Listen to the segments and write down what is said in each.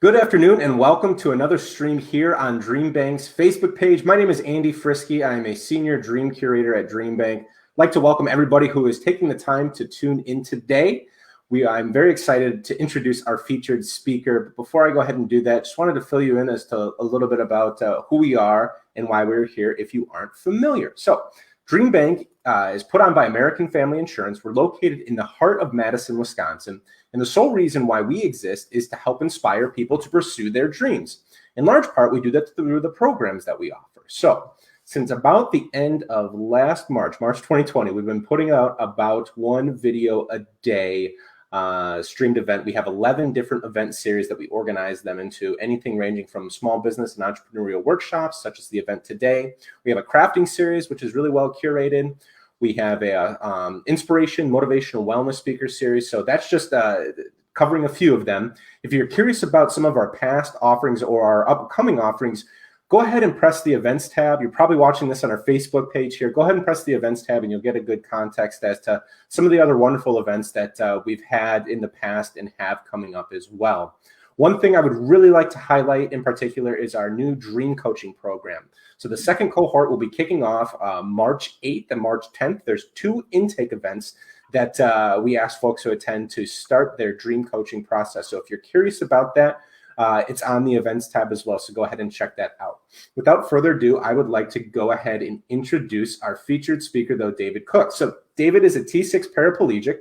Good afternoon and welcome to another stream here on DreamBank's Facebook page. My name is Andy Frisky. I am a senior dream curator at DreamBank. I'd like to welcome everybody who is taking the time to tune in today. I'm very excited to introduce our featured speaker. But before I go ahead and do that, just wanted to fill you in as to a little bit about who we are and why we're here if you aren't familiar. So DreamBank is put on by American Family Insurance. We're located in the heart of Madison, Wisconsin. And the sole reason why we exist is to help inspire people to pursue their dreams. In large part, we do that through the programs that we offer. So since about the end of last March 2020, we've been putting out about one video a day streamed event. We have 11 different event series that we organize them into, anything ranging from small business and entrepreneurial workshops, such as the event today. We have a crafting series, which is really well curated. We have a inspiration, motivational wellness speaker series. So that's just covering a few of them. If you're curious about some of our past offerings or our upcoming offerings, go ahead and press the events tab. You're probably watching this on our Facebook page here. Go ahead and press the events tab and you'll get a good context as to some of the other wonderful events that we've had in the past and have coming up as well. One thing I would really like to highlight in particular is our new dream coaching program. So the second cohort will be kicking off March 8th and March 10th. There's two intake events that we ask folks to attend to start their dream coaching process. So if you're curious about that, it's on the events tab as well. So go ahead and check that out. Without further ado, I would like to go ahead and introduce our featured speaker, though, David Cook. So David is a T6 paraplegic.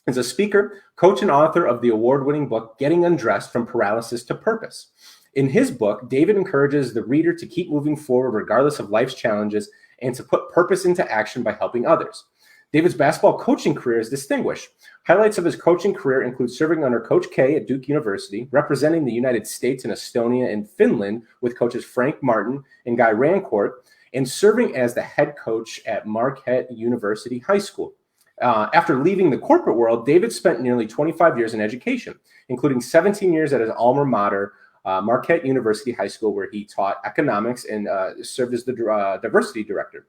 Is a speaker, coach, and author of the award-winning book, Getting Undressed from Paralysis to Purpose. In his book, David encourages the reader to keep moving forward regardless of life's challenges and to put purpose into action by helping others. David's basketball coaching career is distinguished. Highlights of his coaching career include serving under Coach K at Duke University, representing the United States in Estonia and Finland with coaches Frank Martin and Guy Rancourt, and serving as the head coach at Marquette University High School. After leaving the corporate world, David spent nearly 25 years in education, including 17 years at his alma mater, Marquette University High School, where he taught economics and served as the diversity director.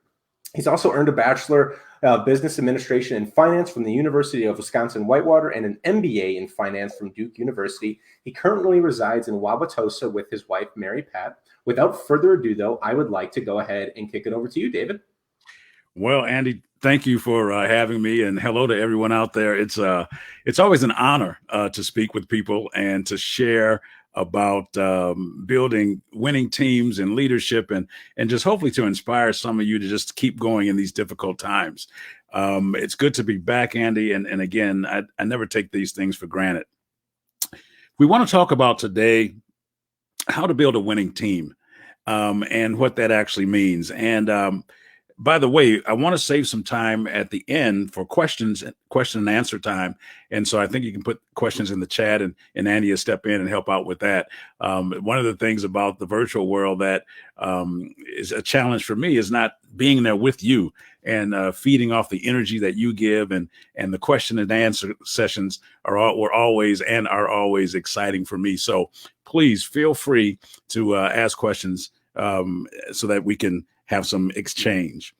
He's also earned a Bachelor of Business Administration and Finance from the University of Wisconsin-Whitewater and an MBA in Finance from Duke University. He currently resides in Wauwatosa with his wife, Mary Pat. Without further ado, though, I would like to go ahead and kick it over to you, David. Well, Andy, thank you for having me, and hello to everyone out there. It's always an honor to speak with people and to share about building winning teams and leadership, and just hopefully to inspire some of you to just keep going in these difficult times. It's good to be back, Andy, and again, I never take these things for granted. We want to talk about today how to build a winning team and what that actually means. And by the way, I want to save some time at the end for question and answer time. And so I think you can put questions in the chat and Andy will step in and help out with that. One of the things about the virtual world that is a challenge for me is not being there with you and feeding off the energy that you give. And the question and answer sessions were always and are always exciting for me. So please feel free to ask questions so that we can have some exchange.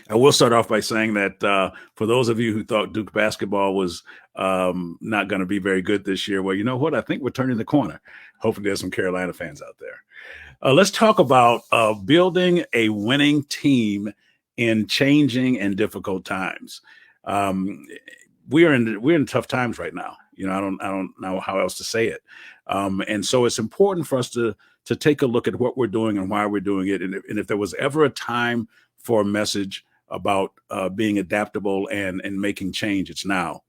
I will start off by saying that for those of you who thought Duke basketball was not going to be very good this year, well, you know what? I think we're turning the corner. Hopefully there's some Carolina fans out there. Let's talk about building a winning team in changing and difficult times. We're in tough times right now. You know, I don't know how else to say it. And so it's important for us to take a look at what we're doing and why we're doing it. And if there was ever a time for a message about being adaptable and making change, it's now.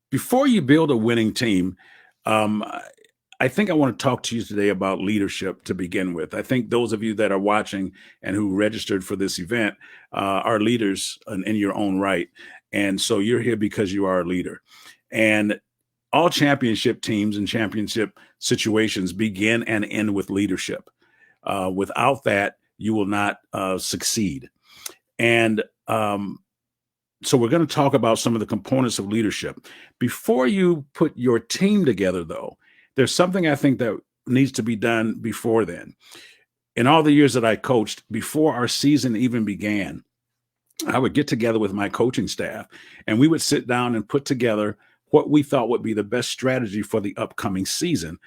Before you build a winning team, I think I want to talk to you today about leadership to begin with. I think those of you that are watching and who registered for this event are leaders in your own right. And so you're here because you are a leader. And all championship teams and championship situations begin and end with leadership. Without that, you will not succeed. And so we're going to talk about some of the components of leadership. Before you put your team together, though, there's something I think that needs to be done before then. In all the years that I coached, before our season even began, I would get together with my coaching staff and we would sit down and put together what we thought would be the best strategy for the upcoming season,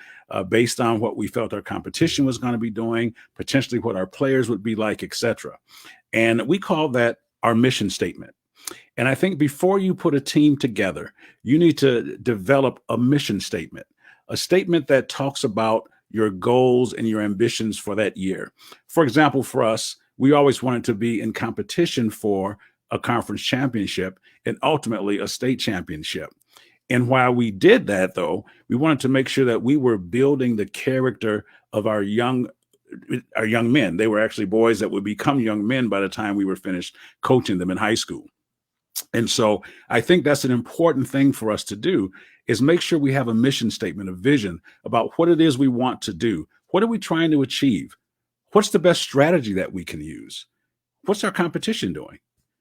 based on what we felt our competition was going to be doing, potentially what our players would be like, etc. And we call that our mission statement. And I think before you put a team together, you need to develop a mission statement, a statement that talks about your goals and your ambitions for that year. For example, for us, we always wanted to be in competition for a conference championship and ultimately a state championship. And while we did that, though, we wanted to make sure that we were building the character of our young men. They were actually boys that would become young men by the time we were finished coaching them in high school. And so I think that's an important thing for us to do, is make sure we have a mission statement, a vision about what it is we want to do. What are we trying to achieve? What's the best strategy that we can use? What's our competition doing?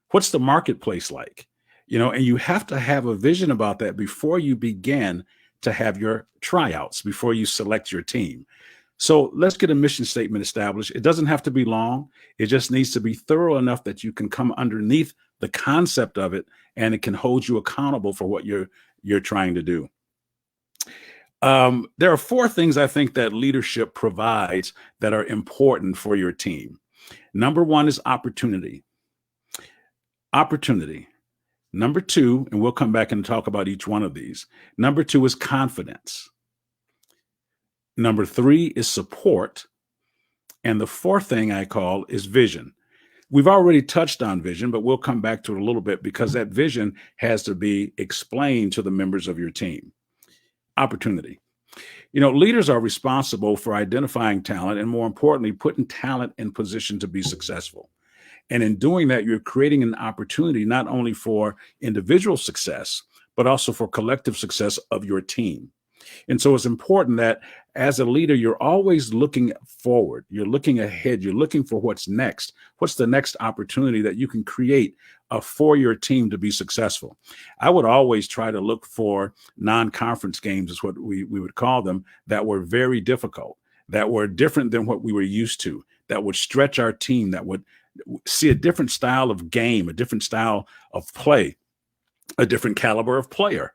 What's the marketplace like? And you have to have a vision about that before you begin to have your tryouts, before you select your team. So let's get a mission statement established. It doesn't have to be long. It just needs to be thorough enough that you can come underneath the concept of it, and it can hold you accountable for what you're trying to do. There are 4 things I think that leadership provides that are important for your team. Number 1 is opportunity. Opportunity. Number 2, and we'll come back and talk about each one of these. Number 2 is confidence. Number 3 is support. And the 4th thing I call is vision. We've already touched on vision, but we'll come back to it a little bit, because that vision has to be explained to the members of your team. Opportunity. Leaders are responsible for identifying talent and, more importantly, putting talent in position to be successful. And in doing that, you're creating an opportunity not only for individual success, but also for collective success of your team. And so it's important that as a leader, you're always looking forward. You're looking ahead. You're looking for what's next. What's the next opportunity that you can create for your team to be successful? I would always try to look for non-conference games, is what we would call them, that were very difficult, that were different than what we were used to, that would stretch our team, that would see a different style of game, a different style of play, a different caliber of player.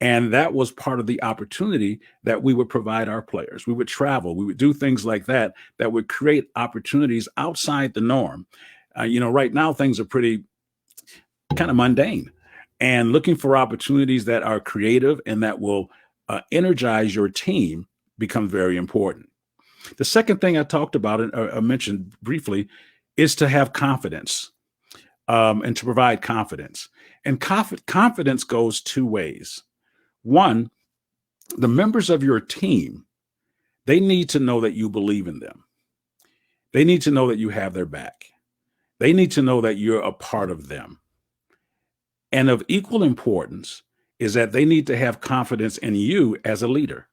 And that was part of the opportunity that we would provide our players. We would travel. We would do things like that would create opportunities outside the norm. Right now, things are pretty kind of mundane. And looking for opportunities that are creative and that will energize your team becomes very important. The second thing I talked about and I mentioned briefly is to have confidence, and to provide confidence. And confidence goes 2 ways. One, the members of your team, they need to know that you believe in them. They need to know that you have their back. They need to know that you're a part of them. And of equal importance is that they need to have confidence in you as a leader.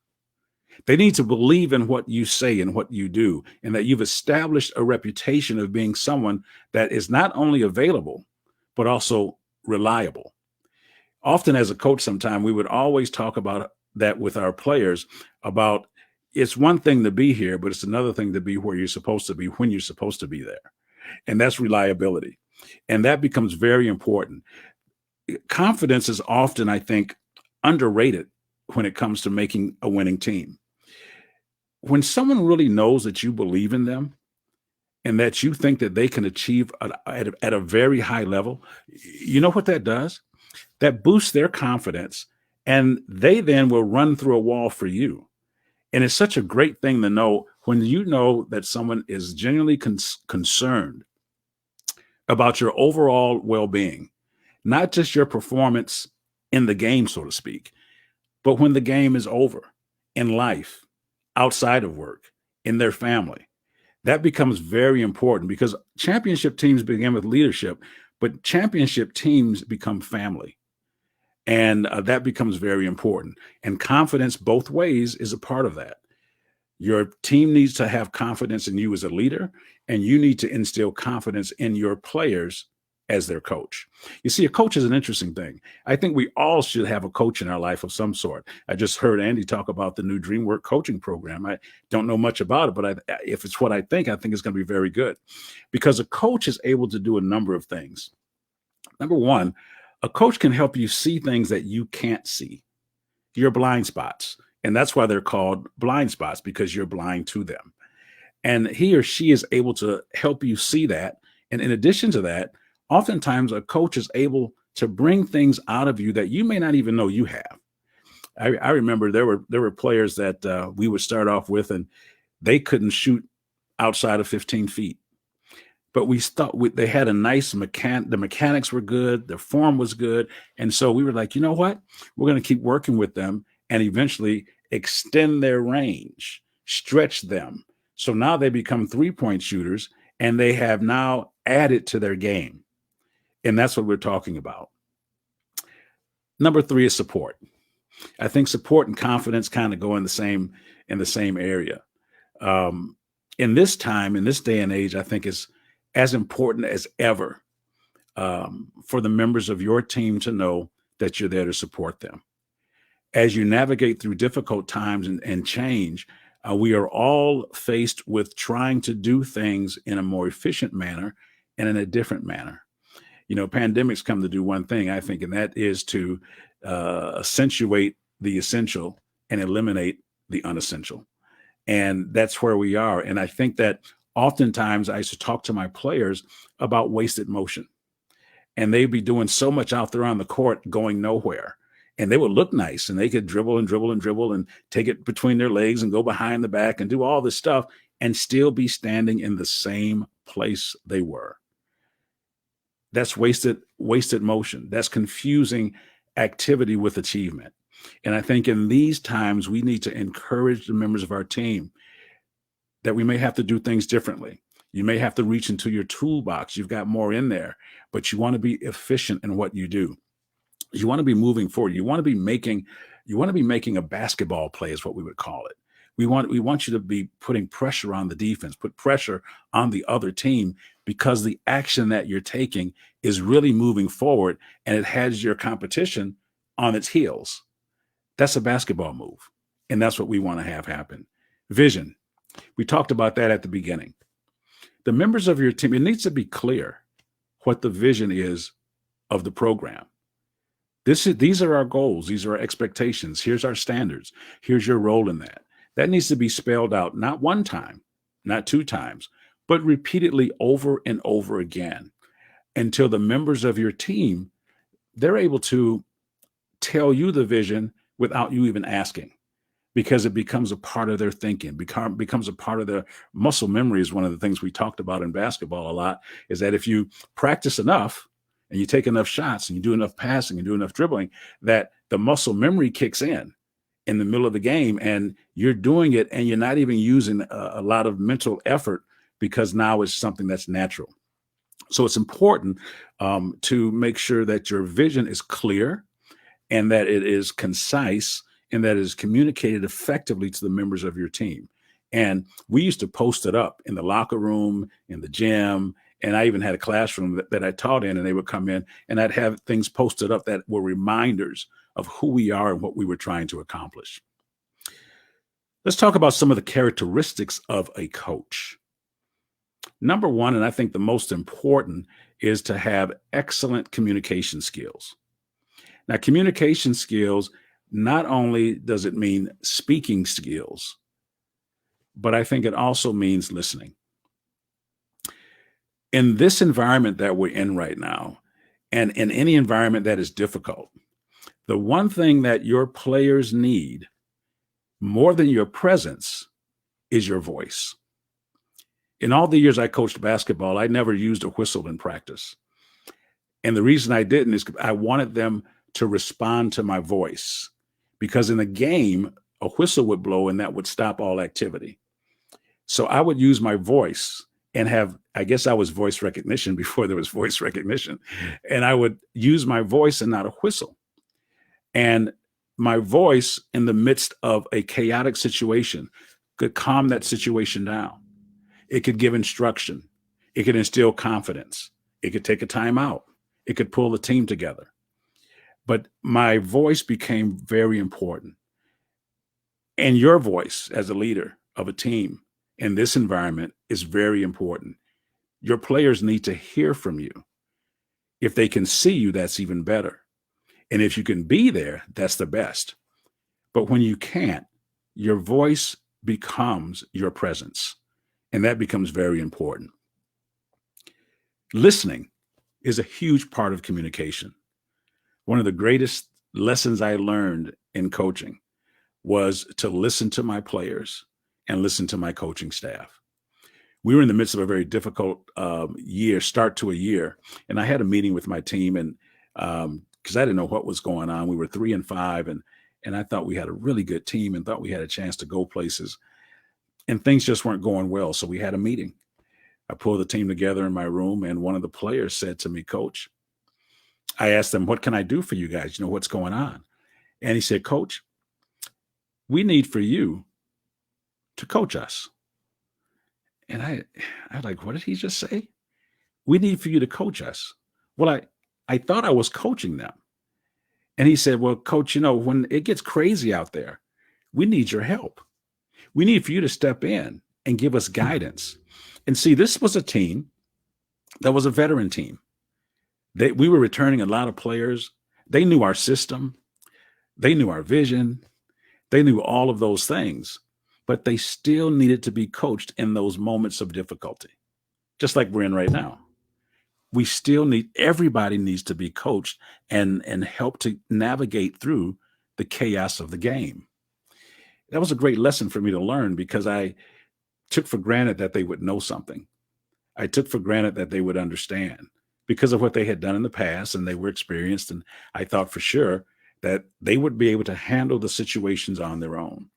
They need to believe in what you say and what you do, and that you've established a reputation of being someone that is not only available, but also reliable. Often as a coach, sometime we would always talk about that with our players, about it's one thing to be here, but it's another thing to be where you're supposed to be when you're supposed to be there. And that's reliability. And that becomes very important. Confidence is often, I think, underrated when it comes to making a winning team. When someone really knows that you believe in them and that you think that they can achieve at a very high level, you know what that does? That boosts their confidence, and they then will run through a wall for you. And it's such a great thing to know when you know that someone is genuinely concerned about your overall well-being, not just your performance in the game, so to speak, but when the game is over, in life, outside of work, in their family. That becomes very important, because championship teams begin with leadership, but championship teams become family. And that becomes very important. And confidence both ways is a part of that. Your team needs to have confidence in you as a leader, and you need to instill confidence in your players as their coach. You see, a coach is an interesting thing. I think we all should have a coach in our life of some sort. I just heard Andy talk about the new DreamWork coaching program. I don't know much about it, but if it's what I think it's going to be very good, because a coach is able to do a number of things. Number one, a coach can help you see things that you can't see. your blind spots. And that's why they're called blind spots, because you're blind to them. And he or she is able to help you see that. And in addition to that, oftentimes a coach is able to bring things out of you that you may not even know you have. I remember there were players that we would start off with, and they couldn't shoot outside of 15 feet. But we thought they had a nice the mechanics were good, the form was good. And so we were like, you know what? We're going to keep working with them and eventually extend their range, stretch them. So now they become 3-point shooters, and they have now added to their game. And that's what we're talking about. Number 3 is support. I think support and confidence kind of go in the same area. In this time, in this day and age, I think it's as important as ever for the members of your team to know that you're there to support them. As you navigate through difficult times and change, we are all faced with trying to do things in a more efficient manner and in a different manner. You know, pandemics come to do one thing, I think, and that is to accentuate the essential and eliminate the unessential. And that's where we are. And I think that oftentimes I used to talk to my players about wasted motion. And they'd be doing so much out there on the court going nowhere. And they would look nice, and they could dribble and dribble and dribble and take it between their legs and go behind the back and do all this stuff and still be standing in the same place they were. That's wasted motion. That's confusing activity with achievement. And I think in these times, we need to encourage the members of our team that we may have to do things differently. You may have to reach into your toolbox. You've got more in there, but you want to be efficient in what you do. You want to be moving forward. You want to be making a basketball play is what we would call it. We want you to be putting pressure on the defense, put pressure on the other team, because the action that you're taking is really moving forward and it has your competition on its heels. That's a basketball move. And that's what we want to have happen. Vision. We talked about that at the beginning. The members of your team, it needs to be clear what the vision is of the program. These are our goals. These are our expectations. Here's our standards. Here's your role in that. That needs to be spelled out, not one time, not 2 times, but repeatedly over and over again until the members of your team, they're able to tell you the vision without you even asking, because it becomes a part of their thinking, becomes a part of their muscle memory. Is one of the things we talked about in basketball a lot, is that if you practice enough and you take enough shots and you do enough passing and do enough dribbling, that the muscle memory kicks in the middle of the game, and you're doing it and you're not even using a lot of mental effort, because now it's something that's natural. So it's important to make sure that your vision is clear and that it is concise and that it is communicated effectively to the members of your team. And we used to post it up in the locker room, in the gym, and I even had a classroom that I taught in, and they would come in and I'd have things posted up that were reminders of who we are and what we were trying to accomplish. Let's talk about some of the characteristics of a coach. Number 1, and I think the most important, is to have excellent communication skills. Now, communication skills, not only does it mean speaking skills, but I think it also means listening. In this environment that we're in right now, and in any environment that is difficult, the one thing that your players need more than your presence is your voice. In all the years I coached basketball, I never used a whistle in practice. And the reason I didn't is I wanted them to respond to my voice, because in a game, a whistle would blow and that would stop all activity. So I would use my voice and I guess I was voice recognition before there was voice recognition. And I would use my voice and not a whistle. And my voice in the midst of a chaotic situation could calm that situation down. It could give instruction. It could instill confidence. It could take a timeout. It could pull the team together. But my voice became very important. And your voice as a leader of a team in this environment is very important. Your players need to hear from you. If they can see you, that's even better. And if you can be there, that's the best. But when you can't, your voice becomes your presence. And that becomes very important. Listening is a huge part of communication. One of the greatest lessons I learned in coaching was to listen to my players and listen to my coaching staff. We were in the midst of a very difficult start to a year, and I had a meeting with my team, and because I didn't know what was going on, we were 3-5, and I thought we had a really good team and thought we had a chance to go places, and things just weren't going well. So we had a meeting. I pulled the team together in my room, and one of the players said to me, "Coach," I asked them, "What can I do for you guys? What's going on?" And he said, "Coach, we need for you to coach us." And I was like, "What did he just say? We need for you to coach us." Well, I thought I was coaching them. And he said, "Well, Coach, when it gets crazy out there, we need your help. We need for you to step in and give us guidance." And see, this was a team that was a veteran team. We were returning a lot of players. They knew our system. They knew our vision. They knew all of those things, but they still needed to be coached in those moments of difficulty, just like we're in right now. Everybody needs to be coached and help to navigate through the chaos of the game. That was a great lesson for me to learn because I took for granted that they would know something. I took for granted that they would understand because of what they had done in the past, and they were experienced. And I thought for sure that they would be able to handle the situations on their own.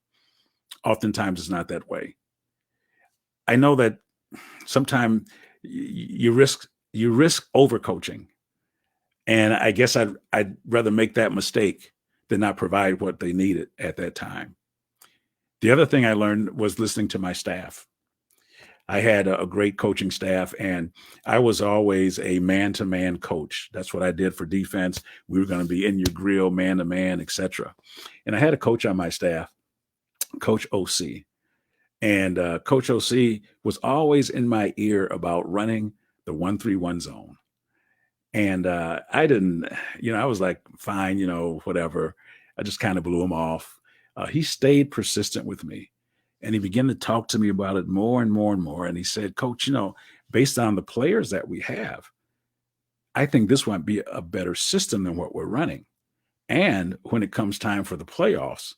Oftentimes it's not that way. I know that sometimes you risk overcoaching. And I guess I'd rather make that mistake than not provide what they needed at that time. The other thing I learned was listening to my staff. I had a great coaching staff, and I was always a man-to-man coach. That's what I did for defense. We were going to be in your grill, man-to-man, etc. And I had a coach on my staff, Coach OC. And Coach OC was always in my ear about running the 1-3-1 zone. And I didn't, I was like, fine, whatever. I just kind of blew him off. He stayed persistent with me, and he began to talk to me about it more and more and more. And he said, "Coach, based on the players that we have, I think this might be a better system than what we're running. And when it comes time for the playoffs,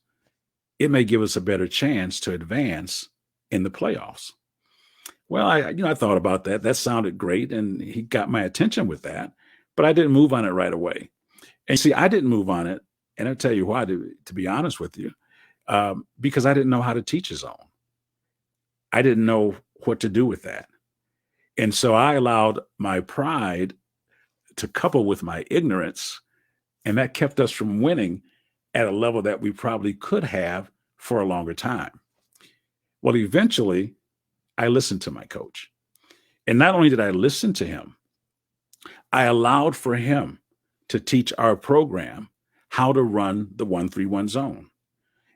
it may give us a better chance to advance in the playoffs." Well, I thought about that. That sounded great. And he got my attention with that, but I didn't move on it right away. And see, I didn't move on it. And I'll tell you why, to be honest with you, because I didn't know how to teach a zone. I didn't know what to do with that. And so I allowed my pride to couple with my ignorance, and that kept us from winning at a level that we probably could have for a longer time. Well, eventually, I listened to my coach. And not only did I listen to him, I allowed for him to teach our program how to run the 1-3-1 zone.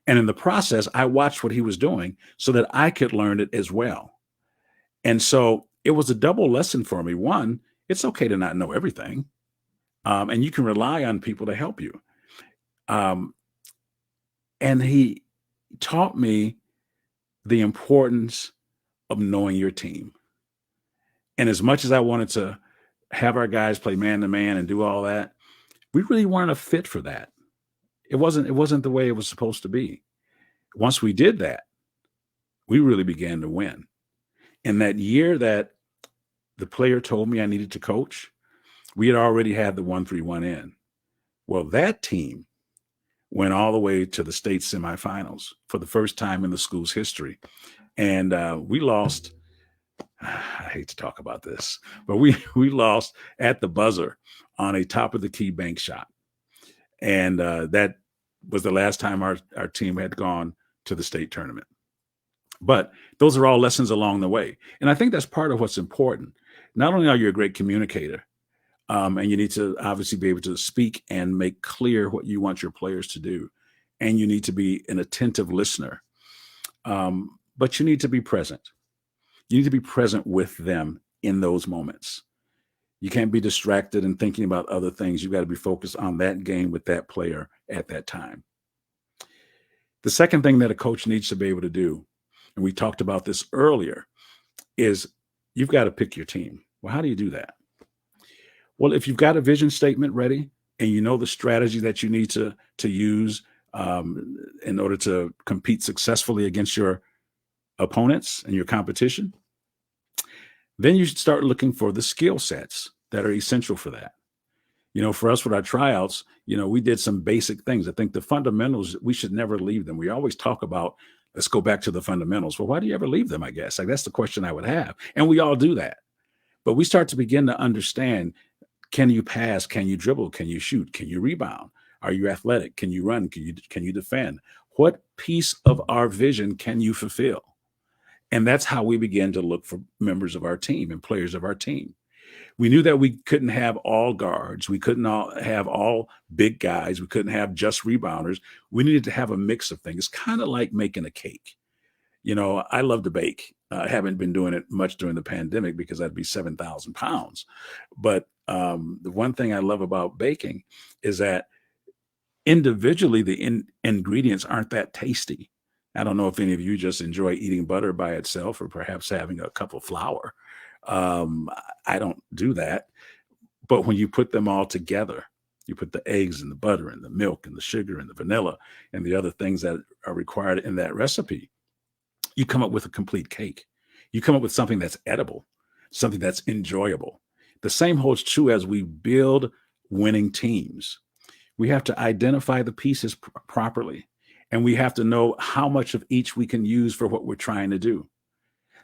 And in the process, I watched what he was doing so that I could learn it as well. And so it was a double lesson for me. One, it's okay to not know everything. And you can rely on people to help you. And he taught me the importance of knowing your team. And as much as I wanted to have our guys play man-to-man and do all that, we really weren't a fit for that. It wasn't the way it was supposed to be. Once we did that, we really began to win. And that year that the player told me I needed to coach, we had already had the 1-3-1 in. Well, that team went all the way to the state semifinals for the first time in the school's history. And we lost. I hate to talk about this, but we lost at the buzzer on a top of the key bank shot. And that was the last time our team had gone to the state tournament. But those are all lessons along the way. And I think that's part of what's important. Not only are you a great communicator, and you need to obviously be able to speak and make clear what you want your players to do, and you need to be an attentive listener, but you need to be present. You need to be present with them in those moments. You can't be distracted and thinking about other things. You've got to be focused on that game with that player at that time. The second thing that a coach needs to be able to do, and we talked about this earlier, is you've got to pick your team. Well, how do you do that? Well, if you've got a vision statement ready and you know the strategy that you need to use in order to compete successfully against your opponents and your competition, then you should start looking for the skill sets that are essential for that. For us with our tryouts, we did some basic things. I think the fundamentals, we should never leave them. We always talk about, let's go back to the fundamentals. Well, why do you ever leave them, I guess? Like, that's the question I would have. And we all do that. But we start to begin to understand, can you pass? Can you dribble? Can you shoot? Can you rebound? Are you athletic? Can you run? Can you defend? What piece of our vision can you fulfill? And that's how we begin to look for members of our team and players of our team. We knew that we couldn't have all guards. We couldn't have all big guys. We couldn't have just rebounders. We needed to have a mix of things. It's kind of like making a cake. I love to bake. I haven't been doing it much during the pandemic because I'd be 7,000 pounds. But the one thing I love about baking is that individually, the ingredients aren't that tasty. I don't know if any of you just enjoy eating butter by itself or perhaps having a cup of flour. I don't do that. But when you put them all together, you put the eggs and the butter and the milk and the sugar and the vanilla and the other things that are required in that recipe, you come up with a complete cake. You come up with something that's edible, something that's enjoyable. The same holds true as we build winning teams. We have to identify the pieces properly, and we have to know how much of each we can use for what we're trying to do.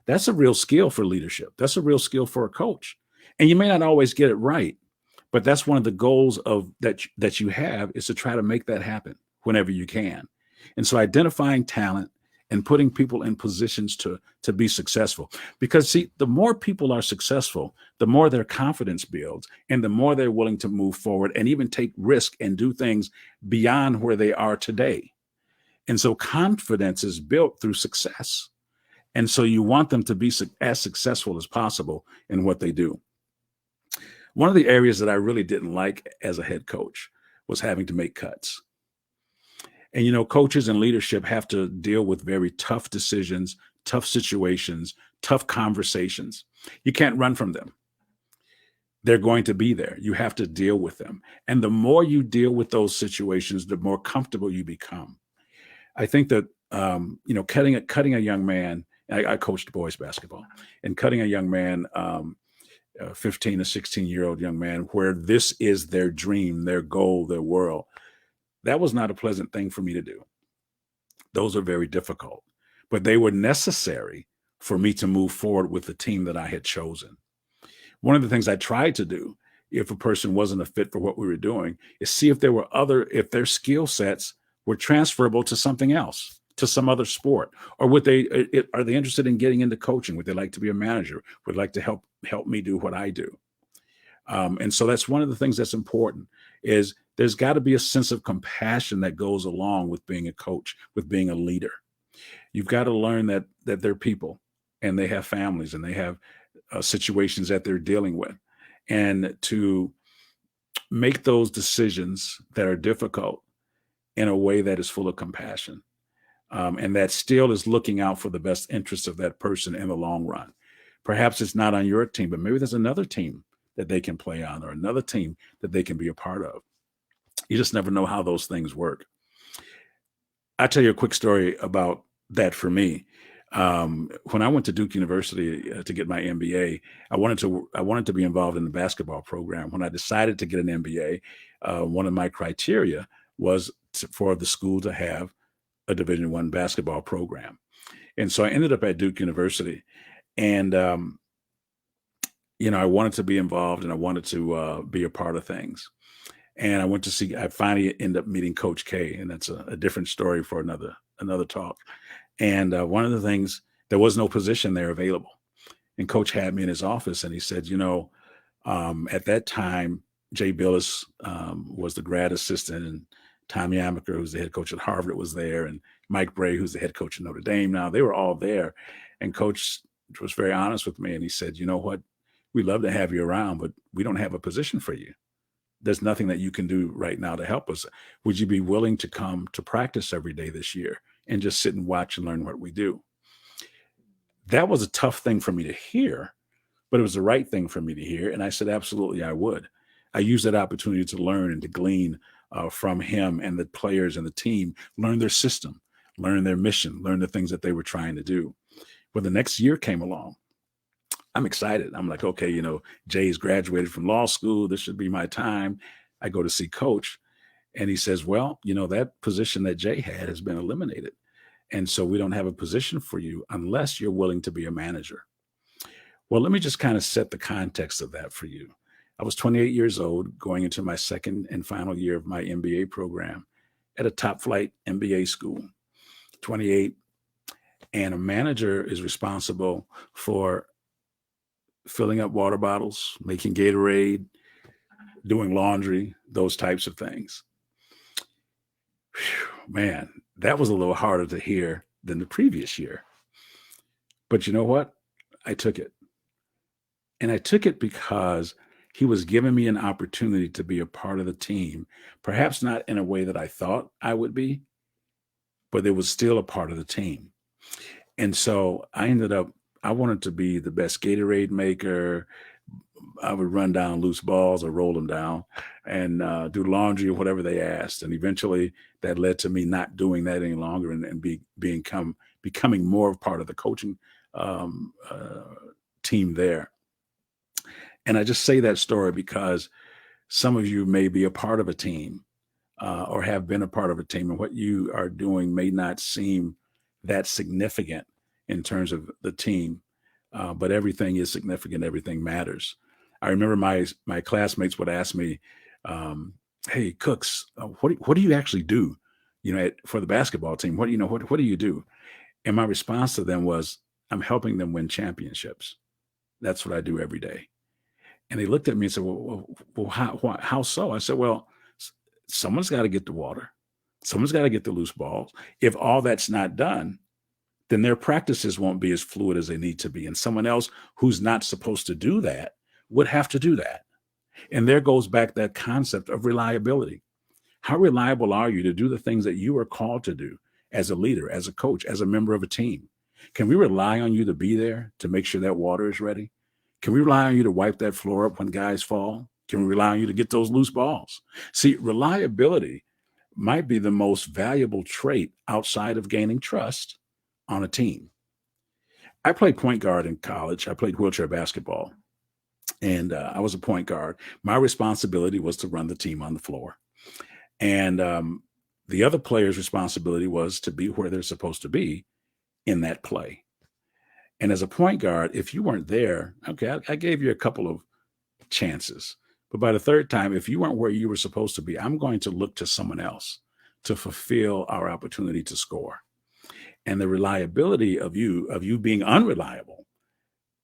That's a real skill for leadership. That's a real skill for a coach. And you may not always get it right, but that's one of the goals of that you have, is to try to make that happen whenever you can. And so identifying talent and putting people in positions to be successful. Because see, the more people are successful, the more their confidence builds and the more they're willing to move forward and even take risk and do things beyond where they are today. And so confidence is built through success. And so you want them to be as successful as possible in what they do. One of the areas that I really didn't like as a head coach was having to make cuts. And, coaches and leadership have to deal with very tough decisions, tough situations, tough conversations. You can't run from them. They're going to be there. You have to deal with them. And the more you deal with those situations, the more comfortable you become. I think that, cutting a young man, I coached boys basketball, and cutting a young man, 15 to 16-year-old young man, where this is their dream, their goal, their world, that was not a pleasant thing for me to do. Those are very difficult, but they were necessary for me to move forward with the team that I had chosen. One of the things I tried to do, if a person wasn't a fit for what we were doing, is see if if their skill sets were transferable to something else, to some other sport, or are they interested in getting into coaching? Would they like to be a manager? Would like to help me do what I do? And so that's one of the things that's important, is there's got to be a sense of compassion that goes along with being a coach, with being a leader. You've got to learn that they're people and they have families and they have situations that they're dealing with, and to make those decisions that are difficult in a way that is full of compassion, and that still is looking out for the best interests of that person in the long run. Perhaps it's not on your team, but maybe there's another team that they can play on, or another team that they can be a part of. You just never know how those things work. I'll tell you a quick story about that for me. When I went to Duke University to get my MBA, I wanted to be involved in the basketball program. When I decided to get an MBA, one of my criteria was for the school to have a Division I basketball program. And so I ended up at Duke University, and I wanted to be involved and I wanted to be a part of things. And I finally ended up meeting Coach K, and that's a different story for another talk. And one of the things, there was no position there available. And Coach had me in his office and he said, at that time, Jay Billis was the grad assistant, and Tommy Amaker, who's the head coach at Harvard, was there, and Mike Bray, who's the head coach at Notre Dame now. They were all there. And Coach was very honest with me, and he said, you know what? We'd love to have you around, but we don't have a position for you. There's nothing that you can do right now to help us. Would you be willing to come to practice every day this year and just sit and watch and learn what we do. That was a tough thing for me to hear, but it was the right thing for me to hear. And I said, absolutely, I would. I used that opportunity to learn and to glean from him and the players and the team, learn their system, learn their mission, learn the things that they were trying to do. When the next year came along, I'm excited. I'm like, okay, Jay's graduated from law school. This should be my time. I go to see coach and he says, well, that position that Jay had has been eliminated. And so we don't have a position for you unless you're willing to be a manager. Well, let me just kind of set the context of that for you. I was 28 years old, going into my second and final year of my MBA program at a top flight MBA school, 28. And a manager is responsible for filling up water bottles, making Gatorade, doing laundry, those types of things. Whew, man, that was a little harder to hear than the previous year. But you know what? I took it. And I took it because he was giving me an opportunity to be a part of the team, perhaps not in a way that I thought I would be, but it was still a part of the team. And so I wanted to be the best Gatorade maker. I would run down loose balls or roll them down and do laundry or whatever they asked. And eventually that led to me not doing that any longer and becoming more of part of the coaching team there. And I just say that story because some of you may be a part of a team or have been a part of a team, and what you are doing may not seem that significant in terms of the team, but everything is significant. Everything matters. I remember my classmates would ask me, "Hey, Cooks, what do you actually do? For the basketball team, what do you do?" And my response to them was, "I'm helping them win championships. That's what I do every day." And they looked at me and said, "Well, how so?" I said, "Well, someone's got to get the water. Someone's got to get the loose balls. If all that's not done, then their practices won't be as fluid as they need to be. And someone else who's not supposed to do that would have to do that." And there goes back that concept of reliability. How reliable are you to do the things that you are called to do as a leader, as a coach, as a member of a team? Can we rely on you to be there to make sure that water is ready? Can we rely on you to wipe that floor up when guys fall? Can we rely on you to get those loose balls? See, reliability might be the most valuable trait outside of gaining trust on a team. I played point guard in college. I played wheelchair basketball, and I was a point guard. My responsibility was to run the team on the floor. And the other player's responsibility was to be where they're supposed to be in that play. And as a point guard, if you weren't there, okay, I gave you a couple of chances. But by the third time, if you weren't where you were supposed to be, I'm going to look to someone else to fulfill our opportunity to score. And the reliability of you being unreliable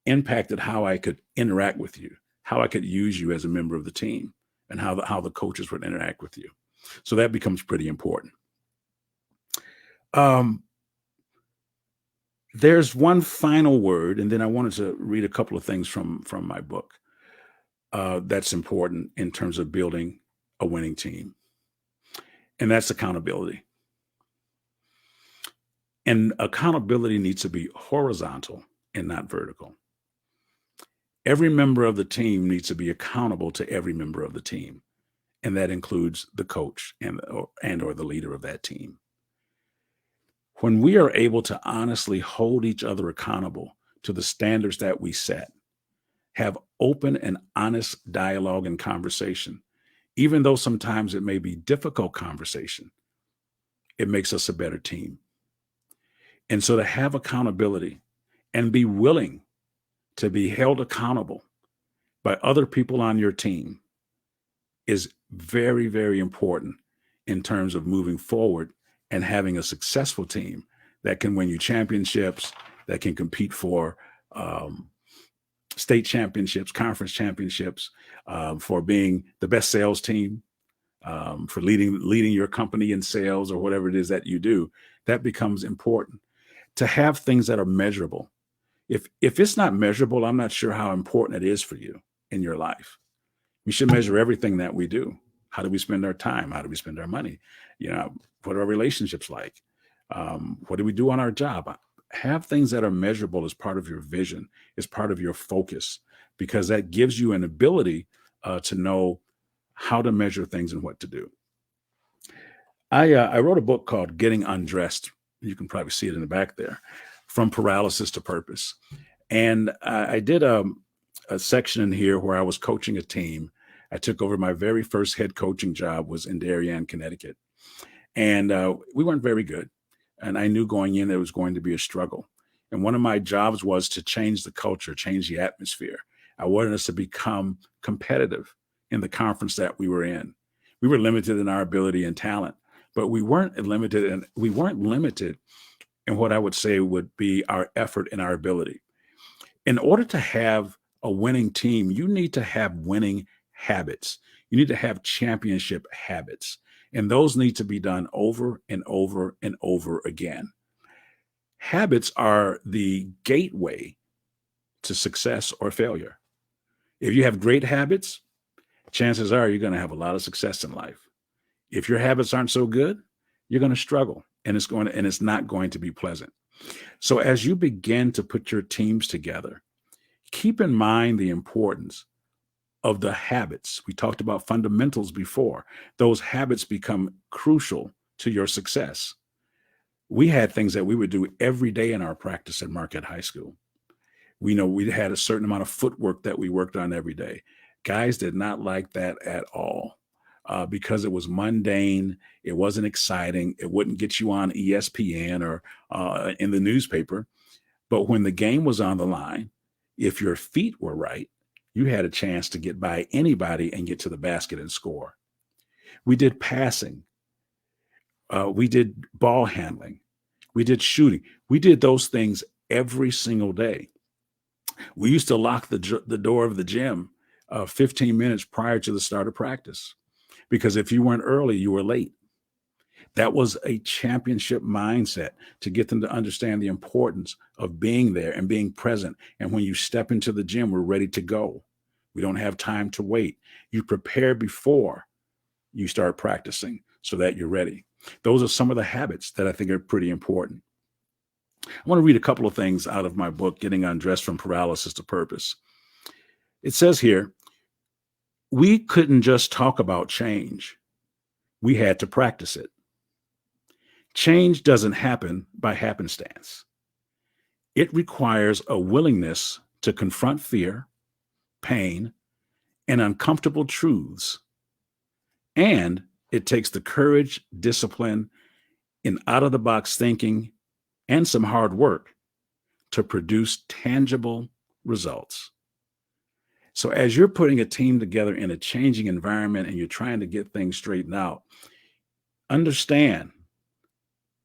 impacted how I could interact with you, how I could use you as a member of the team, and how the coaches would interact with you. So that becomes pretty important. There's one final word, and then I wanted to read a couple of things from my book that's important in terms of building a winning team, and that's accountability. And accountability needs to be horizontal and not vertical. Every member of the team needs to be accountable to every member of the team, and that includes the coach and or the leader of that team. When we are able to honestly hold each other accountable to the standards that we set, have open and honest dialogue and conversation, even though sometimes it may be difficult conversation, it makes us a better team. And so to have accountability and be willing to be held accountable by other people on your team is very, very important in terms of moving forward and having a successful team that can win you championships, that can compete for state championships, conference championships, for being the best sales team, for leading your company in sales or whatever it is that you do. That becomes important to have things that are measurable. If it's not measurable, I'm not sure how important it is for you in your life. We should measure everything that we do. How do we spend our time? How do we spend our money? What are our relationships like? What do we do on our job? Have things that are measurable as part of your vision, as part of your focus, because that gives you an ability to know how to measure things and what to do. I wrote a book called Getting Undressed. You can probably see it in the back there, From Paralysis to Purpose. And I did a section in here where I was coaching a team. I took over my very first head coaching job was in Darien, Connecticut. And we weren't very good. And I knew going in it was going to be a struggle. And one of my jobs was to change the culture, change the atmosphere. I wanted us to become competitive in the conference that we were in. We were limited in our ability and talent, but we weren't limited in what I would say would be our effort and our ability. In order to have a winning team, you need to have winning habits. You need to have championship habits. And those need to be done over and over and over again. Habits are the gateway to success or failure. If you have great habits, chances are you're going to have a lot of success in life. If your habits aren't so good, you're going to struggle, and it's not going to be pleasant. So as you begin to put your teams together, keep in mind the importance of the habits. We talked about fundamentals before. Those habits become crucial to your success. We had things that we would do every day in our practice at Marquette High School. We know we had a certain amount of footwork that we worked on every day. Guys did not like that at all because it was mundane. It wasn't exciting. It wouldn't get you on ESPN or in the newspaper. But when the game was on the line, if your feet were right, you had a chance to get by anybody and get to the basket and score. We did passing. We did ball handling. We did shooting. We did those things every single day. We used to lock the door of the gym 15 minutes prior to the start of practice, because if you weren't early, you were late. That was a championship mindset to get them to understand the importance of being there and being present. And when you step into the gym, we're ready to go. We don't have time to wait. You prepare before you start practicing so that you're ready. Those are some of the habits that I think are pretty important. I want to read a couple of things out of my book, Getting Undressed from Paralysis to Purpose. It says here, we couldn't just talk about change. We had to practice it. Change doesn't happen by happenstance. It requires a willingness to confront fear, pain, and uncomfortable truths. And it takes the courage, discipline, and out-of-the-box thinking, and some hard work to produce tangible results. So as you're putting a team together in a changing environment and you're trying to get things straightened out, understand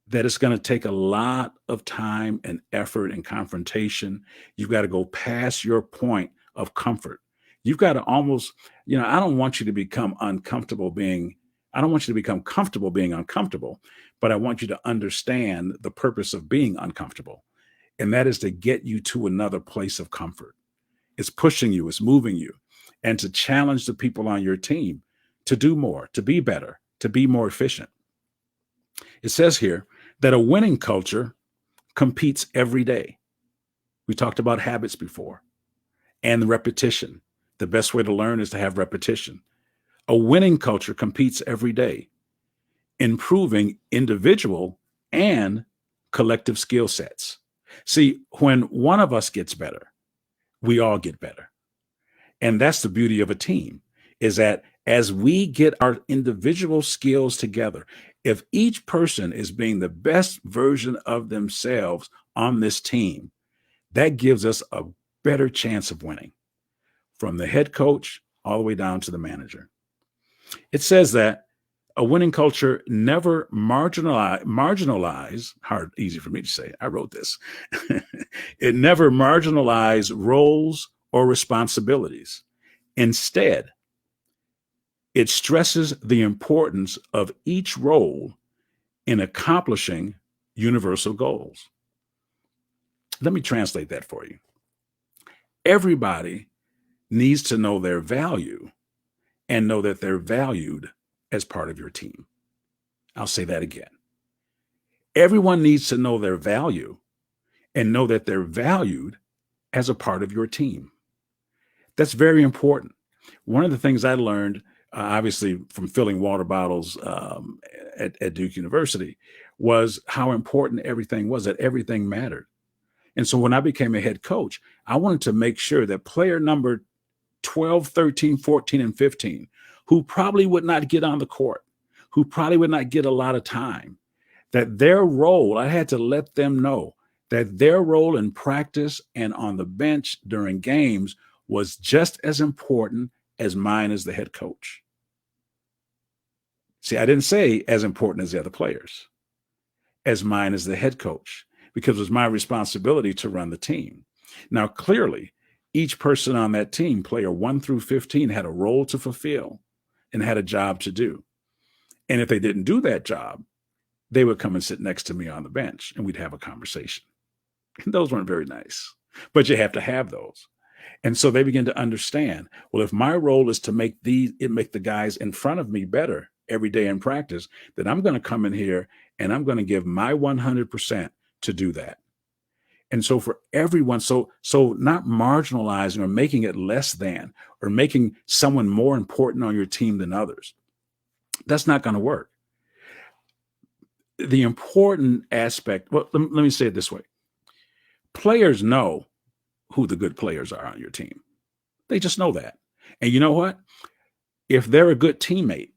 that it's going to take a lot of time and effort and confrontation. You've got to go past your point of comfort. You've got to almost, I don't want you to become comfortable being uncomfortable, but I want you to understand the purpose of being uncomfortable. And that is to get you to another place of comfort. It's pushing you, it's moving you, and to challenge the people on your team to do more, to be better, to be more efficient. It says here that a winning culture competes every day. We talked about habits before and repetition. The best way to learn is to have repetition. A winning culture competes every day, improving individual and collective skill sets. See, when one of us gets better, we all get better. And that's the beauty of a team, is that as we get our individual skills together, if each person is being the best version of themselves on this team, that gives us a better chance of winning, from the head coach all the way down to the manager. It says that a winning culture never marginalize, easy for me to say, I wrote this. It never marginalize roles or responsibilities. Instead, it stresses the importance of each role in accomplishing universal goals. Let me translate that for you. Everybody needs to know their value and know that they're valued as part of your team. I'll say that again. Everyone needs to know their value and know that they're valued as a part of your team. That's very important. One of the things I learned, obviously, from filling water bottles at Duke University, was how important everything was, that everything mattered. And so when I became a head coach, I wanted to make sure that player number 12, 13, 14, and 15, who probably would not get on the court, who probably would not get a lot of time, that their role, I had to let them know that their role in practice and on the bench during games was just as important as mine as the head coach. See, I didn't say as important as the other players, as mine as the head coach, because it was my responsibility to run the team. Now, clearly, each person on that team, player 1 through 15, had a role to fulfill and had a job to do. And if they didn't do that job, they would come and sit next to me on the bench and we'd have a conversation. And those weren't very nice, but you have to have those. And so they begin to understand, well, if my role is to make the guys in front of me better every day in practice, then I'm going to come in here and I'm going to give my 100% to do that. And so for everyone, so not marginalizing or making it less than or making someone more important on your team than others, that's not going to work. The important aspect, well, let me say it this way. Players know who the good players are on your team. They just know that. And you know what? If they're a good teammate,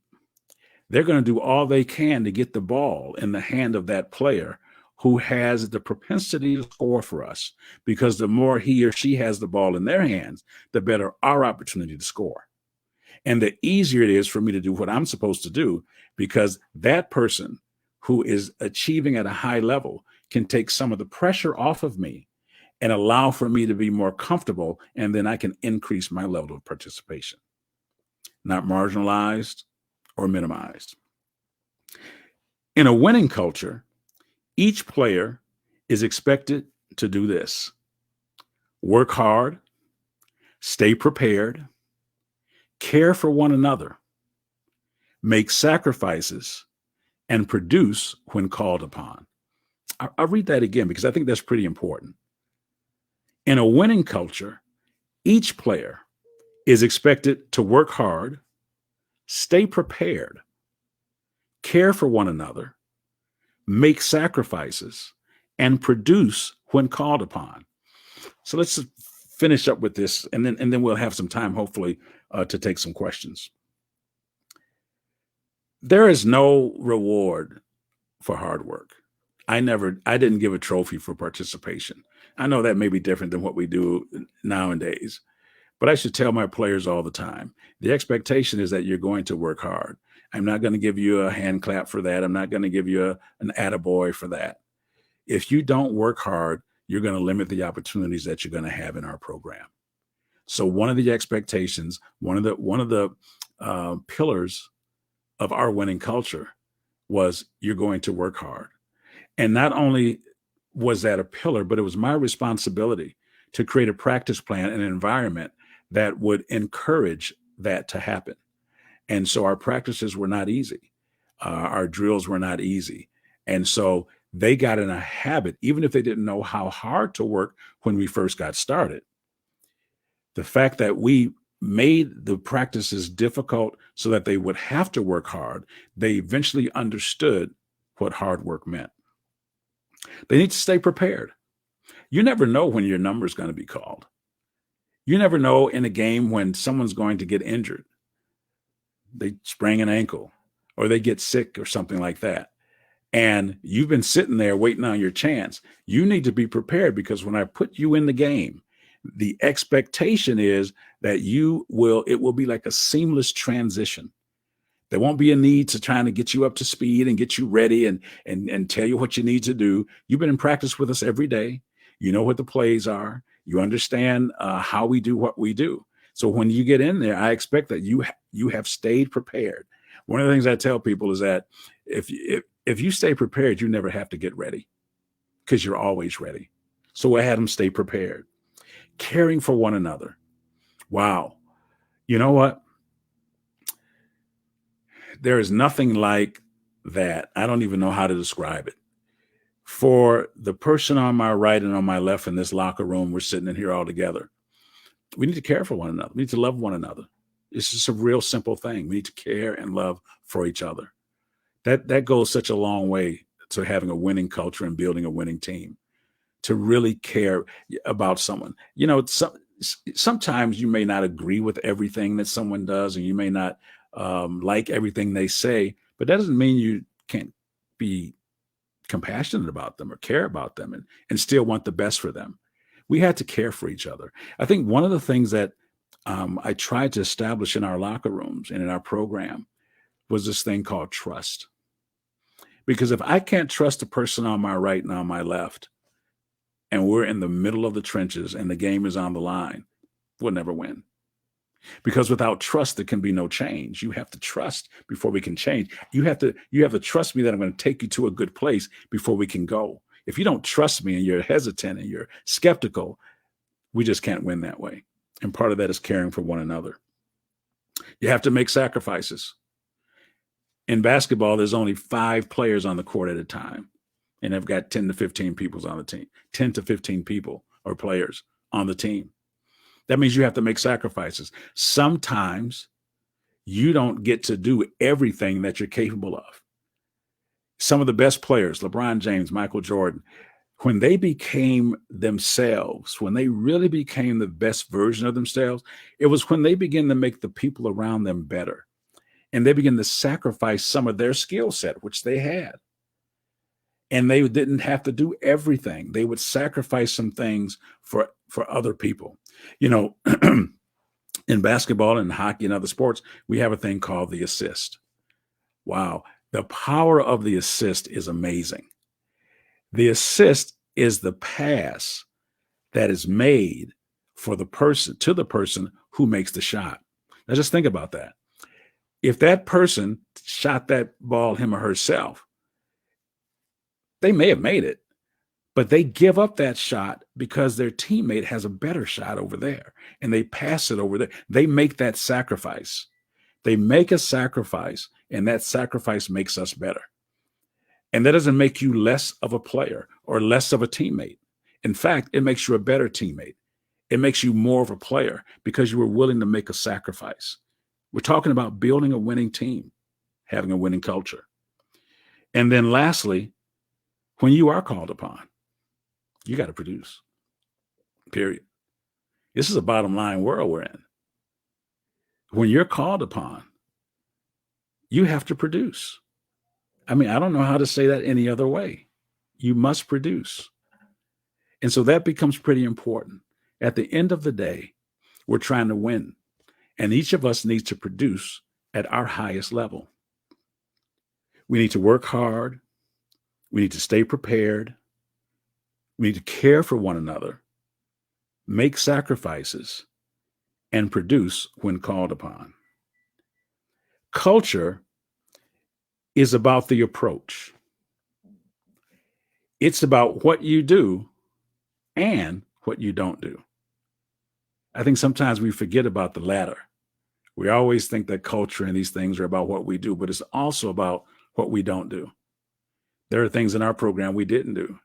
they're going to do all they can to get the ball in the hand of that player who has the propensity to score for us, because the more he or she has the ball in their hands, the better our opportunity to score. And the easier it is for me to do what I'm supposed to do, because that person who is achieving at a high level can take some of the pressure off of me and allow for me to be more comfortable, and then I can increase my level of participation. Not marginalized or minimized. In a winning culture, each player is expected to do this: work hard, stay prepared, care for one another, make sacrifices, and produce when called upon. I'll read that again because I think that's pretty important. In a winning culture, each player is expected to work hard, stay prepared, care for one another, make sacrifices, and produce when called upon. So let's finish up with this, and then we'll have some time, hopefully, to take some questions. There is no reward for hard work. I didn't give a trophy for participation. I know that may be different than what we do nowadays, but I should tell my players all the time, the expectation is that you're going to work hard. I'm not going to give you a hand clap for that. I'm not going to give you an attaboy for that. If you don't work hard, you're going to limit the opportunities that you're going to have in our program. So one of the expectations, one of the pillars of our winning culture was you're going to work hard. And not only was that a pillar, but it was my responsibility to create a practice plan, an environment that would encourage that to happen. And so our practices were not easy. Our drills were not easy. And so they got in a habit, even if they didn't know how hard to work when we first got started. The fact that we made the practices difficult so that they would have to work hard, they eventually understood what hard work meant. They need to stay prepared. You never know when your number is going to be called. You never know in a game when someone's going to get injured. They sprain an ankle or they get sick or something like that. And you've been sitting there waiting on your chance. You need to be prepared, because when I put you in the game, the expectation is that it will be like a seamless transition. There won't be a need to trying to get you up to speed and get you ready and tell you what you need to do. You've been in practice with us every day. You know what the plays are. You understand how we do what we do. So when you get in there, I expect that you have stayed prepared. One of the things I tell people is that if you stay prepared, you never have to get ready, because you're always ready. So I had them stay prepared. Caring for one another. Wow. You know what? There is nothing like that. I don't even know how to describe it. For the person on my right and on my left in this locker room, we're sitting in here all together. We need to care for one another. We need to love one another. It's just a real simple thing. We need to care and love for each other. That goes such a long way to having a winning culture and building a winning team. To really care about someone. Sometimes you may not agree with everything that someone does, and you may not like everything they say, but that doesn't mean you can't be compassionate about them or care about them and still want the best for them. We had to care for each other. I think one of the things that I tried to establish in our locker rooms and in our program was this thing called trust. Because if I can't trust the person on my right and on my left, and we're in the middle of the trenches and the game is on the line, we'll never win. Because without trust, there can be no change. You have to trust before we can change. You have to trust me that I'm going to take you to a good place before we can go. If you don't trust me and you're hesitant and you're skeptical, we just can't win that way. And part of that is caring for one another. You have to make sacrifices. In basketball, there's only 5 players on the court at a time. And I've got 10 to 15 people on the team, 10 to 15 people or players on the team. That means you have to make sacrifices. Sometimes you don't get to do everything that you're capable of. Some of the best players, LeBron James, Michael Jordan, when they became themselves, when they really became the best version of themselves, it was when they began to make the people around them better. And they began to sacrifice some of their skill set, which they had. And they didn't have to do everything. They would sacrifice some things for other people. In basketball and hockey and other sports, we have a thing called the assist. Wow. The power of the assist is amazing. The assist is the pass that is made to the person who makes the shot. Now just think about that. If that person shot that ball him or herself, they may have made it, but they give up that shot because their teammate has a better shot over there and they pass it over there. They make that sacrifice. They make a sacrifice, and that sacrifice makes us better. And that doesn't make you less of a player or less of a teammate. In fact, it makes you a better teammate. It makes you more of a player because you were willing to make a sacrifice. We're talking about building a winning team, having a winning culture. And then lastly, when you are called upon, you got to produce, period. This is a bottom line world we're in. When you're called upon, you have to produce. I mean, I don't know how to say that any other way. You must produce. And so that becomes pretty important. At the end of the day, we're trying to win. And each of us needs to produce at our highest level. We need to work hard. We need to stay prepared. We need to care for one another, make sacrifices, and produce when called upon. Culture is about the approach. It's about what you do and what you don't do. I think sometimes we forget about the latter. We always think that culture and these things are about what we do, but it's also about what we don't do. There are things in our program we didn't do.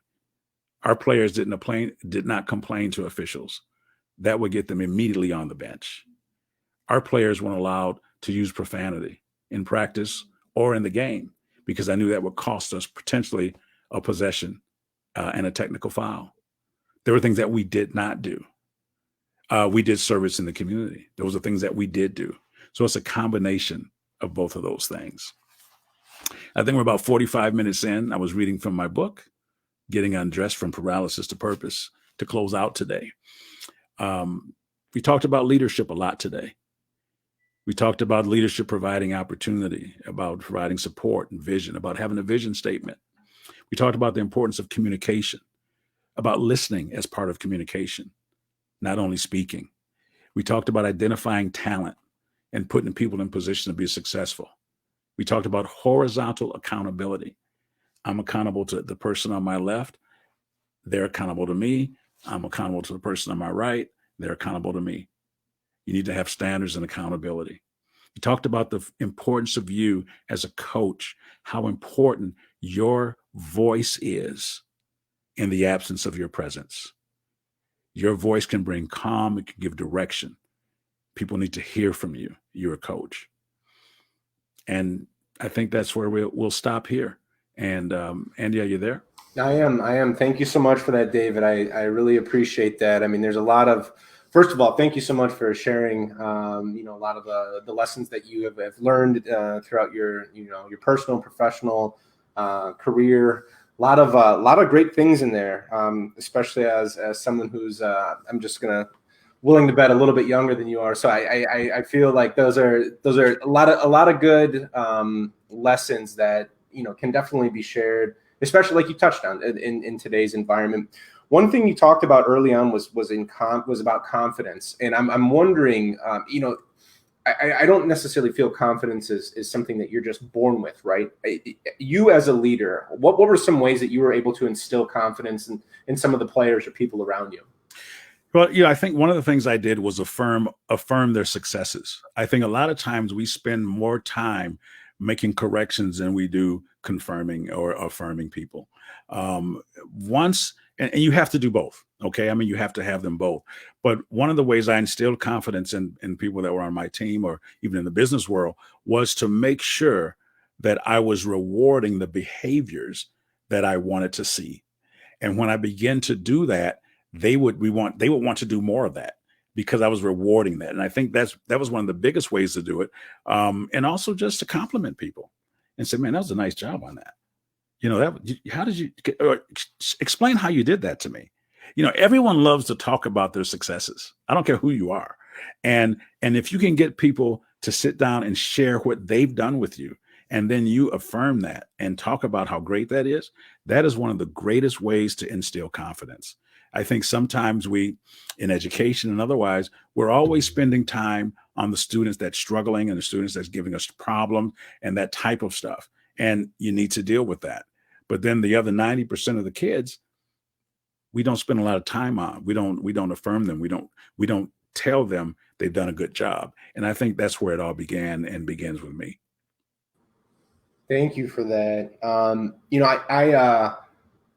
Our players did not complain to officials. That would get them immediately on the bench. Our players weren't allowed to use profanity in practice or in the game because I knew that would cost us potentially a possession and a technical foul. There were things that we did not do. We did service in the community. Those are things that we did do. So it's a combination of both of those things. I think we're about 45 minutes in. I was reading from my book, Getting Undressed from Paralysis to Purpose, to close out today. We talked about leadership a lot today. We talked about leadership providing opportunity, about providing support and vision, about having a vision statement. We talked about the importance of communication, about listening as part of communication, not only speaking. We talked about identifying talent and putting people in position to be successful. We talked about horizontal accountability. I'm accountable to the person on my left. They're accountable to me. I'm accountable to the person on my right. They're accountable to me. You need to have standards and accountability. We talked about the importance of you as a coach, how important your voice is in the absence of your presence. Your voice can bring calm, it can give direction. People need to hear from you. You're a coach. And I think that's where we'll stop here. And Andy, are you there? I am. I am. Thank you so much for that, David. I really appreciate that. I mean, there's a lot of, first of all, thank you so much for sharing, a lot of the lessons that you have learned throughout your, your personal and professional career. A lot of great things in there, especially as someone who's, I'm just gonna willing to bet a little bit younger than you are. So I feel like those are a lot of good lessons that can definitely be shared, especially like you touched on in today's environment. One thing you talked about early on was about confidence, and I'm wondering, I don't necessarily feel confidence is something that you're just born with, right? You as a leader, what were some ways that you were able to instill confidence in some of the players or people around you? Well, I think one of the things I did was affirm their successes. I think a lot of times we spend more time making corrections than we do confirming or affirming people. Once, and you have to do both. Okay. I mean, you have to have them both. But one of the ways I instilled confidence in people that were on my team or even in the business world was to make sure that I was rewarding the behaviors that I wanted to see. And when I began to do that, they would want to do more of that because I was rewarding that. And I think that was one of the biggest ways to do it. And also just to compliment people and say, man, that was a nice job on that. How did you explain how you did that to me? Everyone loves to talk about their successes. I don't care who you are. And if you can get people to sit down and share what they've done with you, and then you affirm that and talk about how great that is one of the greatest ways to instill confidence. I think sometimes we, in education and otherwise, we're always spending time on the students that's struggling and the students that's giving us problems and that type of stuff. And you need to deal with that. But then the other 90% of the kids, we don't spend a lot of time on. We don't affirm them. We don't tell them they've done a good job. And I think that's where it all began and begins with me. Thank you for that.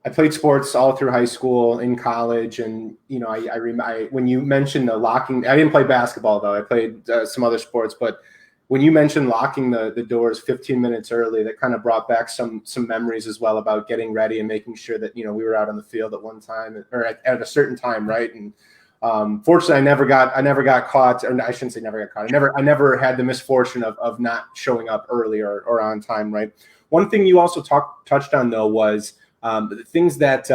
I played sports all through high school, in college, and when you mentioned the locking, I didn't play basketball though. I played some other sports, but when you mentioned locking the doors 15 minutes early, that kind of brought back some memories as well about getting ready and making sure that we were out on the field at one time or at a certain time, right? And fortunately, I never got caught, or I shouldn't say never got caught. I never had the misfortune of not showing up early or on time, right? One thing you also touched on though was things that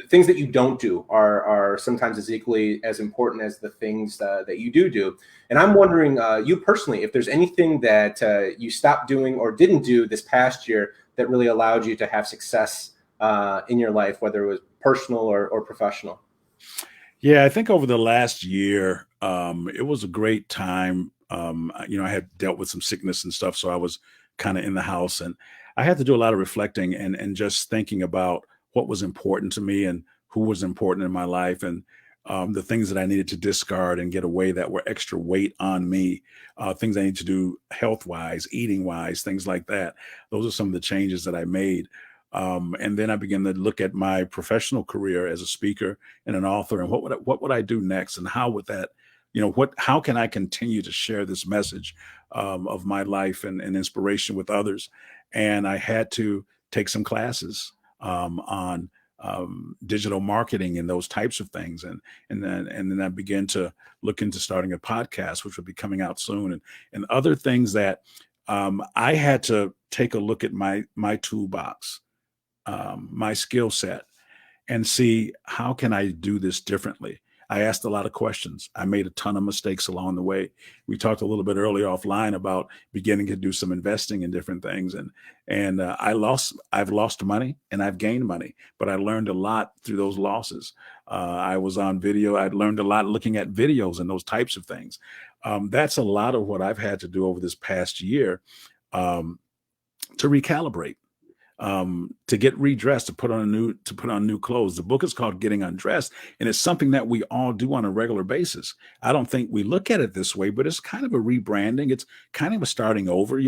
things that you don't do are sometimes as equally as important as the things that you do. And I'm wondering, you personally, if there's anything that you stopped doing or didn't do this past year that really allowed you to have success in your life, whether it was personal or professional. Yeah, I think over the last year, it was a great time. I had dealt with some sickness and stuff, so I was kind of in the house, and I had to do a lot of reflecting and just thinking about what was important to me and who was important in my life, and the things that I needed to discard and get away that were extra weight on me, things I need to do health-wise, eating-wise, things like that. Those are some of the changes that I made. And then I began to look at my professional career as a speaker and an author, and what would I do next, and how would that, how can I continue to share this message of my life and inspiration with others? And I had to take some classes on digital marketing and those types of things, and then I began to look into starting a podcast, which will be coming out soon, and other things that I had to take a look at my toolbox, my skill set, and see how can I do this differently. I asked a lot of questions. I made a ton of mistakes along the way. We talked a little bit earlier offline about beginning to do some investing in different things, and I've lost money and I've gained money, but I learned a lot through those losses. I was on video. I learned a lot looking at videos and those types of things. That's a lot of what I've had to do over this past year to recalibrate. to get redressed, to put on new clothes. The book is called Getting Undressed, and it's something that we all do on a regular basis. I don't think we look at it this way, but it's kind of a rebranding. It's kind of a starting over.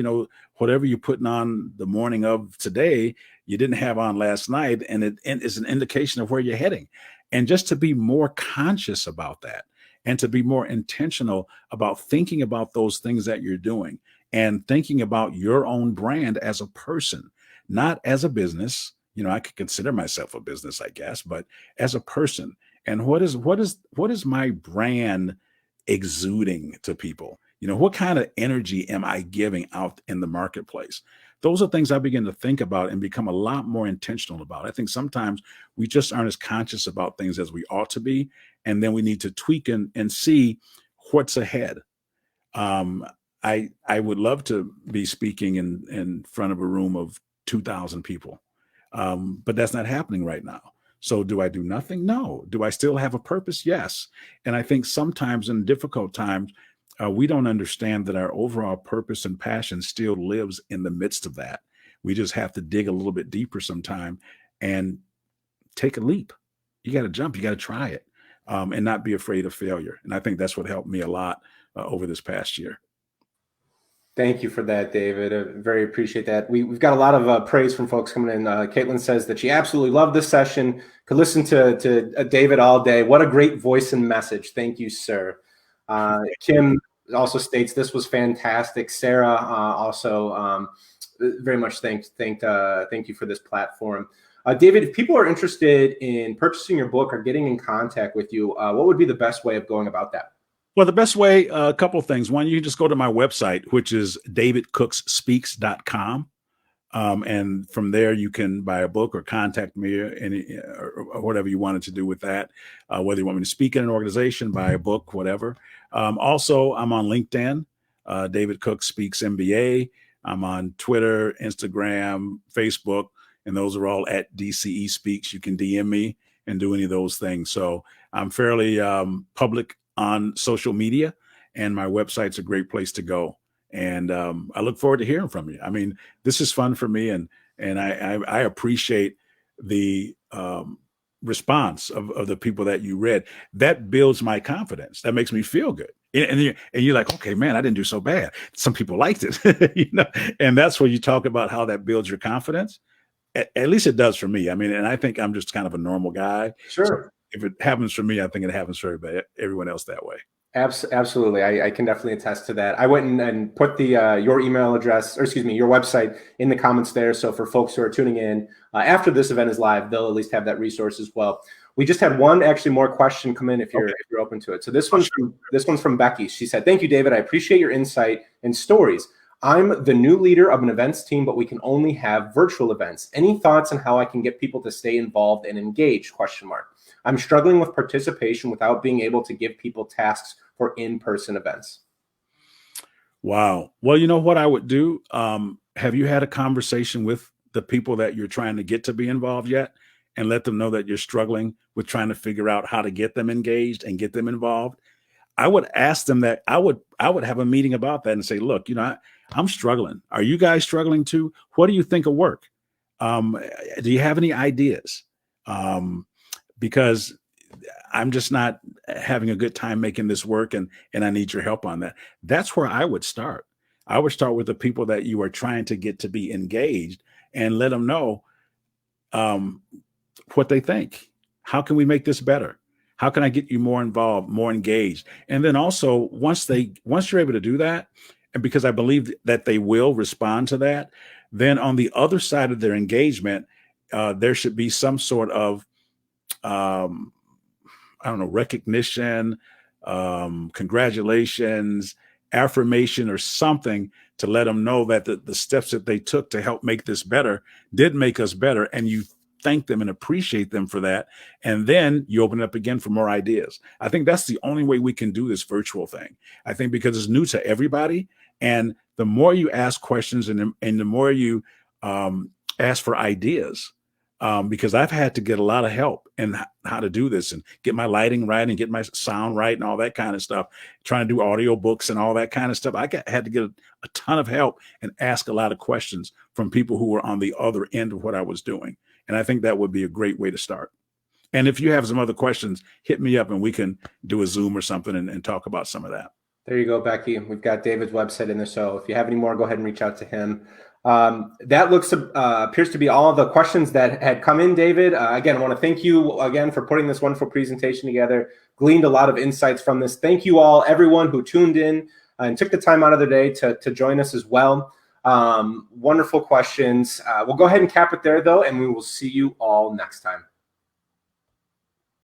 Whatever you're putting on the morning of today, you didn't have on last night, and it is an indication of where you're heading. And just to be more conscious about that, and to be more intentional about thinking about those things that you're doing, and thinking about your own brand as a person, not as a business. I could consider myself a business, I guess, but as a person. And what is my brand exuding to people? What kind of energy am I giving out in the marketplace? Those are things I begin to think about and become a lot more intentional about. I think sometimes we just aren't as conscious about things as we ought to be. And then we need to tweak and see what's ahead. I would love to be speaking in front of a room of 2,000 people. But that's not happening right now. So do I do nothing? No. Do I still have a purpose? Yes. And I think sometimes in difficult times, we don't understand that our overall purpose and passion still lives in the midst of that. We just have to dig a little bit deeper sometime and take a leap. You got to jump. You got to try it, and not be afraid of failure. And I think that's what helped me a lot over this past year. Thank you for that, David. Very appreciate that. We've got a lot of praise from folks coming in. Caitlin says that she absolutely loved this session. Could listen to David all day. What a great voice and message. Thank you, sir. Kim also states this was fantastic. Sarah also very much thank you for this platform. David, if people are interested in purchasing your book or getting in contact with you, what would be the best way of going about that? Well, the best way, a couple of things. One, you just go to my website, which is davidcooksspeaks.com. And from there, you can buy a book or contact me or whatever you wanted to do with that. Whether you want me to speak in an organization, buy a book, whatever. Also, I'm on LinkedIn, David Cook Speaks MBA. I'm on Twitter, Instagram, Facebook, and those are all at DCE Speaks. You can DM me and do any of those things. So I'm fairly public on social media, and my website's a great place to go. And I look forward to hearing from you. I mean, this is fun for me, and I appreciate the response of the people that you read. That builds my confidence. That makes me feel good. And you're like, okay, man, I didn't do so bad. Some people liked it, and that's where you talk about how that builds your confidence. At least it does for me. I mean, and I think I'm just kind of a normal guy. Sure. So if it happens for me, I think it happens for everyone else that way. Absolutely. I can definitely attest to that. I went and put your email address, or excuse me, your website in the comments there. So for folks who are tuning in after this event is live, they'll at least have that resource as well. We just had one actually more question come in if you're open to it. So this one's from Becky. She said, "Thank you, David. I appreciate your insight and stories. I'm the new leader of an events team, but we can only have virtual events. Any thoughts on how I can get people to stay involved and engaged? I'm struggling with participation without being able to give people tasks for in-person events." Wow. Well, you know what I would do? Have you had a conversation with the people that you're trying to get to be involved yet, and let them know that you're struggling with trying to figure out how to get them engaged and get them involved? I would ask them that. I would have a meeting about that and say, look, I'm struggling. Are you guys struggling too? What do you think will work? Do you have any ideas? Because I'm just not having a good time making this work, and I need your help on that. That's where I would start. I would start with the people that you are trying to get to be engaged and let them know what they think. How can we make this better? How can I get you more involved, more engaged? And then also, once you're able to do that, and because I believe that they will respond to that, then on the other side of their engagement, there should be some sort of recognition, congratulations, affirmation, or something to let them know that the steps that they took to help make this better did make us better. And you thank them and appreciate them for that. And then you open it up again for more ideas. I think that's the only way we can do this virtual thing. I think because it's new to everybody. And the more you ask questions and the more you ask for ideas, because I've had to get a lot of help in how to do this and get my lighting right and get my sound right and all that kind of stuff, trying to do audio books and all that kind of stuff. Had to get a ton of help and ask a lot of questions from people who were on the other end of what I was doing. And I think that would be a great way to start. And if you have some other questions, hit me up and we can do a Zoom or something and talk about some of that. There you go, Becky. We've got David's website in there. So if you have any more, go ahead and reach out to him. That appears to be all the questions that had come in, David. Again, I want to thank you again for putting this wonderful presentation together. Gleaned a lot of insights from this. Thank you all, everyone who tuned in and took the time out of their day to join us as well. Wonderful questions. We'll go ahead and cap it there, though, and we will see you all next time.